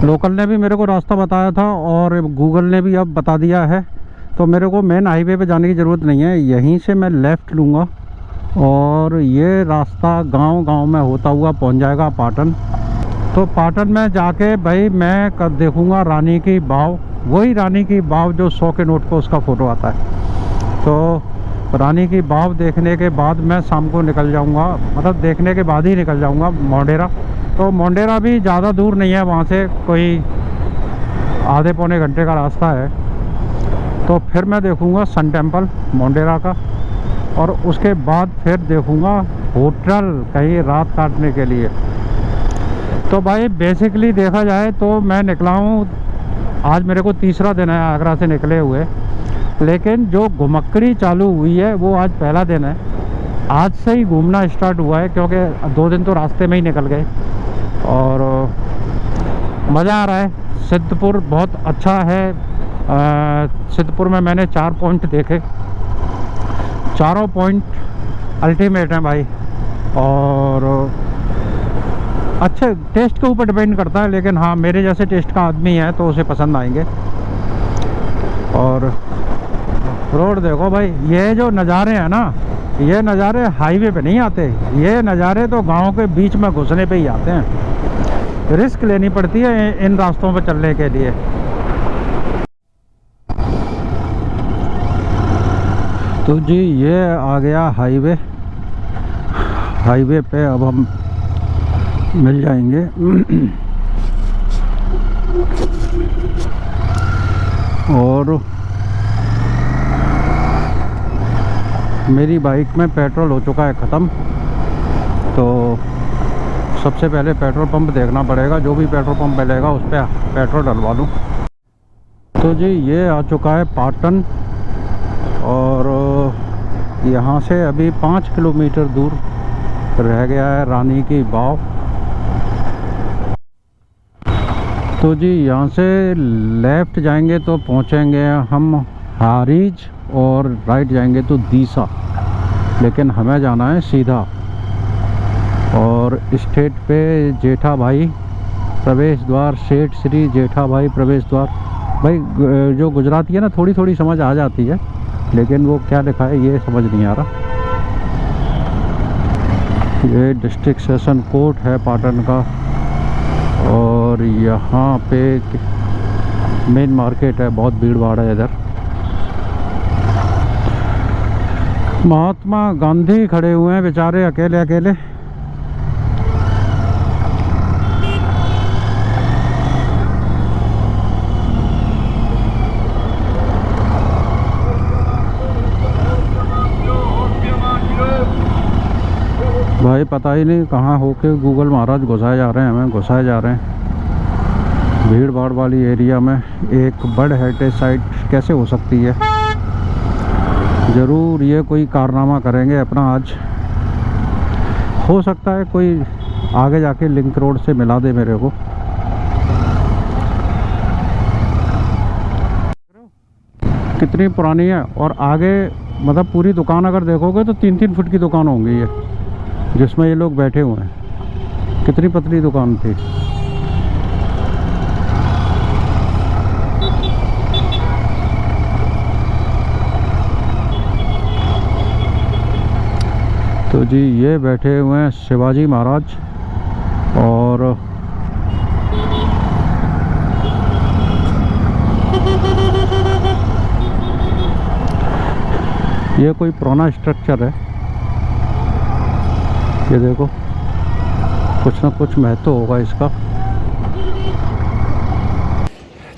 Local ने भी मेरे को रास्ता बताया था और गूगल ने भी अब बता दिया है, तो मेरे को मेन हाईवे पे जाने की ज़रूरत नहीं है। यहीं से मैं लेफ़्ट लूँगा और ये रास्ता गांव-गांव में होता हुआ पहुंच जाएगा पाटन। तो पाटन में जाके भाई मैं कब देखूँगा रानी की वाव, वही रानी की वाव जो 100 के नोट पर उसका फ़ोटो आता है। तो रानी की वाव देखने के बाद मैं शाम को निकल जाऊँगा, मतलब देखने के बाद ही निकल जाऊँगा मोढेरा। तो मोढेरा भी ज़्यादा दूर नहीं है, वहाँ से कोई आधे पौने घंटे का रास्ता है। तो फिर मैं देखूँगा सन टेम्पल मोढेरा का, और उसके बाद फिर देखूँगा होटल कहीं रात काटने के लिए। तो भाई बेसिकली देखा जाए तो मैं निकला हूँ, आज मेरे को तीसरा दिन है आगरा से निकले हुए, लेकिन जो घुमक्कड़ी चालू हुई है वो आज पहला दिन है। आज से ही घूमना स्टार्ट हुआ है, क्योंकि 2 दिन तो रास्ते में ही निकल गए और मज़ा आ रहा है। सिद्धपुर बहुत अच्छा है। सिद्धपुर में मैंने 4 पॉइंट देखे, चारों पॉइंट अल्टीमेट हैं भाई, और अच्छे टेस्ट के ऊपर डिपेंड करता है, लेकिन हाँ मेरे जैसे टेस्ट का आदमी है तो उसे पसंद आएंगे। और रोड देखो भाई, ये जो नज़ारे हैं ना, ये नज़ारे हाईवे पे नहीं आते, ये नज़ारे तो गांव के बीच में घुसने पे ही आते हैं। रिस्क लेनी पड़ती है इन रास्तों पे चलने के लिए। तो जी ये आ गया हाईवे, हाईवे पे अब हम मिल जाएंगे। और मेरी बाइक में पेट्रोल हो चुका है ख़त्म, तो सबसे पहले पेट्रोल पंप देखना पड़ेगा, जो भी पेट्रोल पंप मिलेगा उस पर पेट्रोल डलवा लूँ। तो जी ये आ चुका है पाटन, और यहाँ से अभी 5 किलोमीटर दूर रह गया है रानी की वाव। तो जी यहाँ से लेफ़्ट जाएंगे तो पहुँचेंगे हम हारीज, और राइट जाएंगे तो दीसा, लेकिन हमें जाना है सीधा। और स्टेट पे जेठा भाई प्रवेश द्वार, सेठ श्री जेठा भाई प्रवेश द्वार। भाई जो गुजराती है ना, थोड़ी थोड़ी समझ आ जाती है, लेकिन वो क्या लिखा है ये समझ नहीं आ रहा। ये डिस्ट्रिक्ट सेशन कोर्ट है पाटन का, और यहाँ पे मेन मार्केट है, बहुत भीड़ भाड़ है इधर। महात्मा गांधी खड़े हुए हैं बेचारे अकेले अकेले। भाई पता ही नहीं कहाँ होके गूगल महाराज घुसाए जा रहे हैं, हमें घुसाए जा रहे हैं। भीड़ भाड़ वाली एरिया में एक बर्ड हेरिटेज साइट कैसे हो सकती है। ज़रूर ये कोई कारनामा करेंगे अपना आज। हो सकता है कोई आगे जाके लिंक रोड से मिला दे मेरे को। कितनी पुरानी है, और आगे मतलब पूरी दुकान अगर देखोगे तो 3-3 फुट की दुकान होंगी ये, जिसमें ये लोग बैठे हुए हैं। कितनी पतली दुकान थी। तो जी ये बैठे हुए हैं शिवाजी महाराज, और ये कोई पुराना स्ट्रक्चर है। ये देखो कुछ ना कुछ महत्व होगा इसका।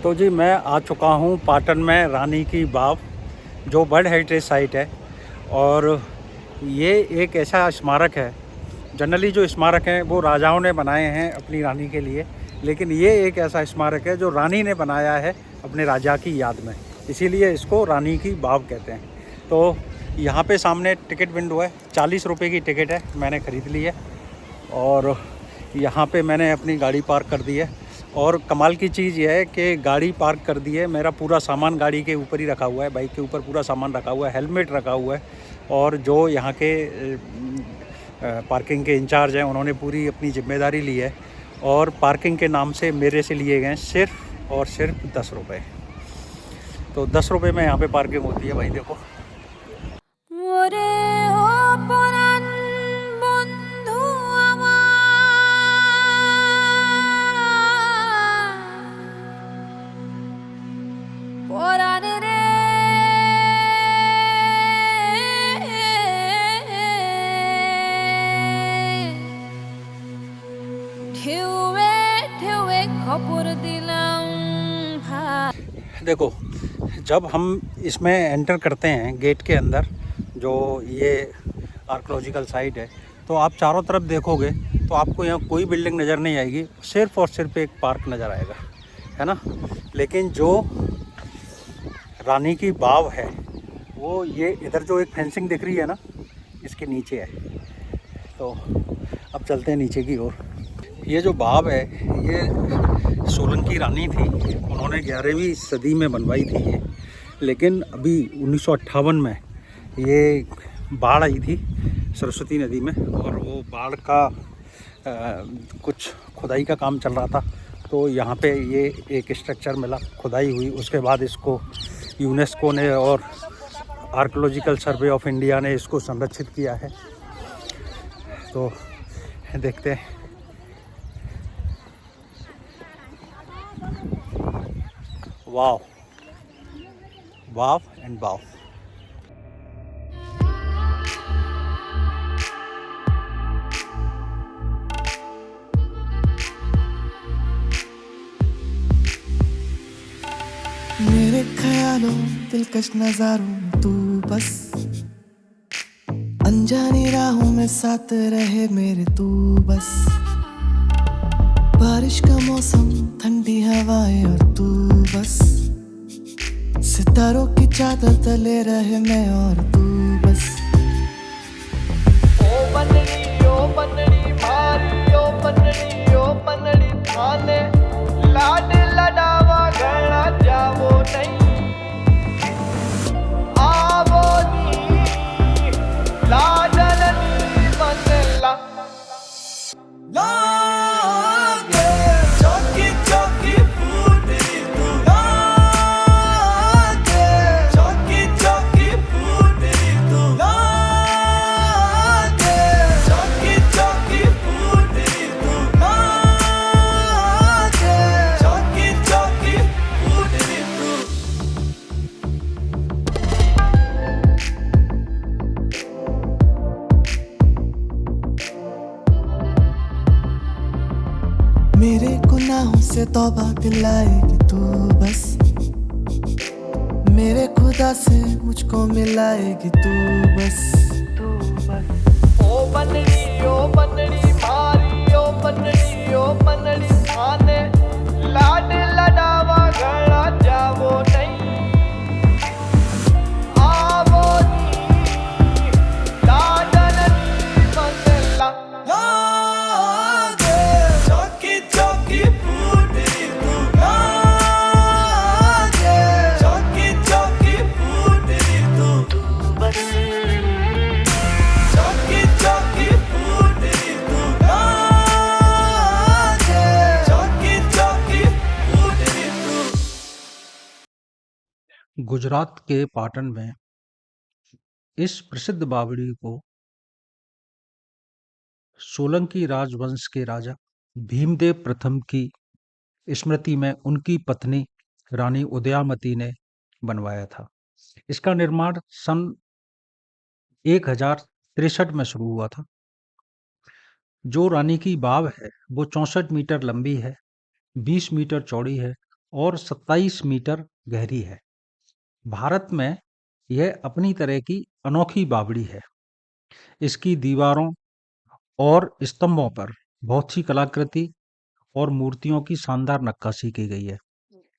तो जी मैं आ चुका हूँ पाटन में रानी की वाव, जो वर्ल्ड हेरिटेज साइट है। और ये एक ऐसा स्मारक है, जनरली जो स्मारक हैं वो राजाओं ने बनाए हैं अपनी रानी के लिए, लेकिन ये एक ऐसा स्मारक है जो रानी ने बनाया है अपने राजा की याद में, इसीलिए इसको रानी की वाव कहते हैं। तो यहाँ पे सामने टिकट विंडो है, 40 रुपये की टिकट है, मैंने ख़रीद ली है। और यहाँ पे मैंने अपनी गाड़ी पार्क कर दी है। और कमाल की चीज़ यह है कि गाड़ी पार्क कर दी है, मेरा पूरा सामान गाड़ी के ऊपर ही रखा हुआ है, बाइक के ऊपर पूरा सामान रखा हुआ है, हेलमेट रखा हुआ है। और जो यहाँ के पार्किंग के इंचार्ज हैं उन्होंने पूरी अपनी जिम्मेदारी ली है, और पार्किंग के नाम से मेरे से लिए गए सिर्फ और सिर्फ 10 रुपये। तो 10 रुपये में यहाँ पे पार्किंग होती है भाई। देखो ওরে ও পরাণ বন্ধু আমার পরাণ রে ঢেউয়ে ঢেউয়ে খবর দিলাম ভাই। देखो, जब हम इसमें एंटर करते हैं गेट के अंदर, जो ये आर्कोलॉजिकल साइट है, तो आप चारों तरफ देखोगे तो आपको यहाँ कोई बिल्डिंग नज़र नहीं आएगी, सिर्फ और सिर्फ एक पार्क नज़र आएगा, है ना। लेकिन जो रानी की बाव है वो ये इधर जो एक फेंसिंग दिख रही है ना, इसके नीचे है। तो अब चलते हैं नीचे की ओर। ये जो बाव है ये सोलंकी रानी थी, उन्होंने 11वीं सदी में बनवाई थी ये। लेकिन अभी 1958 में ये बाढ़ आई थी सरस्वती नदी में, और वो बाढ़ का कुछ खुदाई का काम चल रहा था, तो यहाँ पे ये एक स्ट्रक्चर मिला, खुदाई हुई। उसके बाद इसको यूनेस्को ने और आर्कोलॉजिकल सर्वे ऑफ इंडिया ने इसको संरक्षित किया है। तो देखते हैं। वाव वाव एंड वाव। मेरे ख्यालों दिलकश नजारों में तू बस, अनजानी राहों में साथ रहे मेरे तू बस। बारिश का मौसम, ठंडी हवाएं और तू बस, सितारों की चादर तले रहे मैं और तू बस। ओ बनड़ी मारी, ओ बनड़ी थाने लाड लडावा गणा जावो नहीं, आवो नी लाडलनी मनला लागे चौकी चौकी फूटी तू, लागे चौकी चौकी फूटी तू, लागे चौकी चौकी फूटी तू, लागे चौकी चौकी फूटी तू। मेरे गुनाहों से तौबा दिलाएगी तू बस, मेरे खुदा से मुझको मिलाएगी तू बस। ओ बनड़ी मारी, ओ बनड़ी थाने लाड लडावा गणा जावो नहीं, आवो नी लाडलनी मनला लागे चौकी चौकी फूटी तू, लागे चौकी चौकी फूटी तू बस, चौकी चौकी फूटी तू, लागे चौकी चौकी फूटी तू। गुजरात के पाटन में इस प्रसिद्ध बावड़ी को सोलंकी राजवंश के राजा भीमदेव प्रथम की स्मृति में उनकी पत्नी रानी उदयामती ने बनवाया था। इसका निर्माण सन 1063 में शुरू हुआ था। जो रानी की बाव है वो 64 मीटर लंबी है, 20 मीटर चौड़ी है और 27 मीटर गहरी है। भारत में यह अपनी तरह की अनोखी बावड़ी है। इसकी दीवारों और स्तंभों पर बहुत सी कलाकृति और मूर्तियों की शानदार नक्काशी की गई है।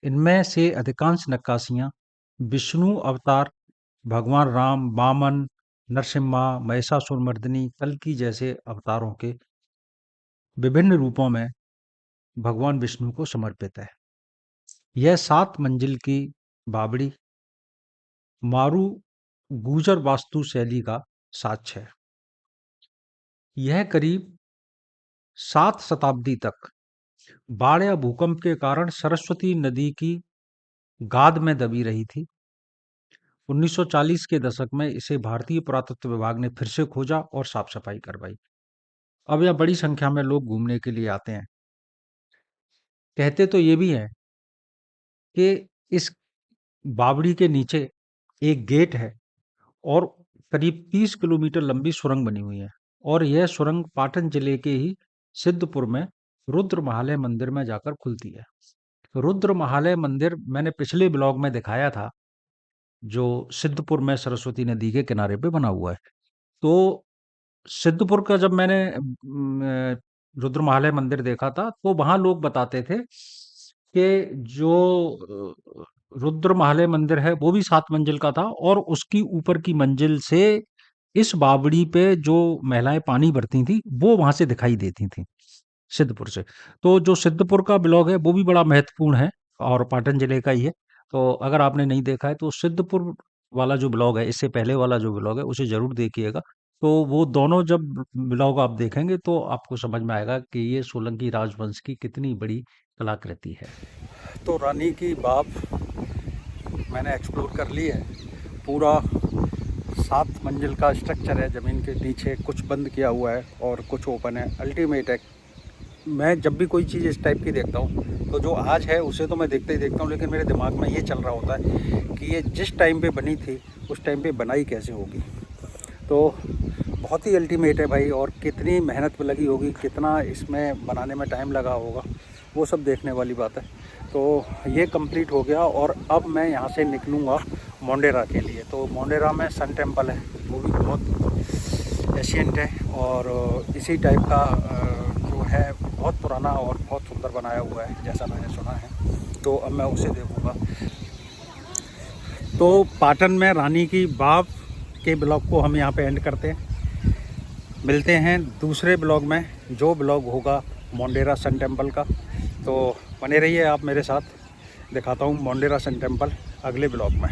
इनमें से अधिकांश नक्काशियां विष्णु अवतार, भगवान राम, वामन, नरसिम्हा, महिषासुरमर्दिनी, कल्कि जैसे अवतारों के विभिन्न रूपों में भगवान विष्णु को समर्पित है। यह 7 मंजिल की बावड़ी मारू गुर्जर वास्तु शैली का साक्ष्य है। यह करीब 7 शताब्दी तक बाढ़ या भूकंप के कारण सरस्वती नदी की गाद में दबी रही थी। 1940 के दशक में इसे भारतीय पुरातत्व विभाग ने फिर से खोजा और साफ सफाई करवाई। अब यह बड़ी संख्या में लोग घूमने के लिए आते हैं। कहते तो ये भी हैं कि इस बावड़ी के नीचे एक गेट है और करीब 30 किलोमीटर लंबी सुरंग बनी हुई है, और यह सुरंग पाटन जिले के ही सिद्धपुर में रुद्र महालय मंदिर में जाकर खुलती है। रुद्र महालय मंदिर मैंने पिछले ब्लॉग में दिखाया था, जो सिद्धपुर में सरस्वती नदी के किनारे पे बना हुआ है। तो सिद्धपुर का जब मैंने रुद्र महालय मंदिर देखा था, तो वहां लोग बताते थे कि जो रुद्र महालय मंदिर है वो भी 7 मंजिल का था, और उसकी ऊपर की मंजिल से इस बावड़ी पे जो महिलाएं पानी भरती थी वो वहां से दिखाई देती थी, सिद्धपुर से। तो जो सिद्धपुर का ब्लॉग है वो भी बड़ा महत्वपूर्ण है और पाटन जिले का ही है। तो अगर आपने नहीं देखा है तो सिद्धपुर वाला जो ब्लॉग है, इससे पहले वाला जो ब्लॉग है, उसे जरूर देखिएगा। तो वो दोनों जब ब्लॉग आप देखेंगे तो आपको समझ में आएगा कि ये सोलंकी राजवंश की कितनी बड़ी कलाकृति है। तो रानी की बाव मैंने एक्सप्लोर कर ली है। पूरा 7 मंजिल का स्ट्रक्चर है, ज़मीन के नीचे कुछ बंद किया हुआ है और कुछ ओपन है। अल्टीमेट है। मैं जब भी कोई चीज़ इस टाइप की देखता हूँ तो जो आज है उसे तो मैं देखते ही देखता हूँ, लेकिन मेरे दिमाग में ये चल रहा होता है कि ये जिस टाइम पे बनी थी उस टाइम पे बनाई कैसे होगी। तो बहुत ही अल्टीमेट है भाई, और कितनी मेहनत लगी होगी, कितना इसमें बनाने में टाइम लगा होगा, वो सब देखने वाली बात है। तो ये कंप्लीट हो गया और अब मैं यहाँ से निकलूँगा मोंडेरा के लिए। तो मोंडेरा में सन टेम्पल है, वो भी बहुत एशियंट है और इसी टाइप का जो है बहुत पुराना और बहुत सुंदर बनाया हुआ है, जैसा मैंने सुना है। तो अब मैं उसे देखूँगा। तो पाटन में रानी की बाव के ब्लॉग को हम यहाँ पे एंड करते हैं। मिलते हैं दूसरे ब्लॉग में, जो ब्लॉग होगा मोंडेरा सन टेम्पल का। तो बने रहिए आप मेरे साथ, दिखाता हूँ मोंडेरा सन टेम्पल अगले ब्लॉग में।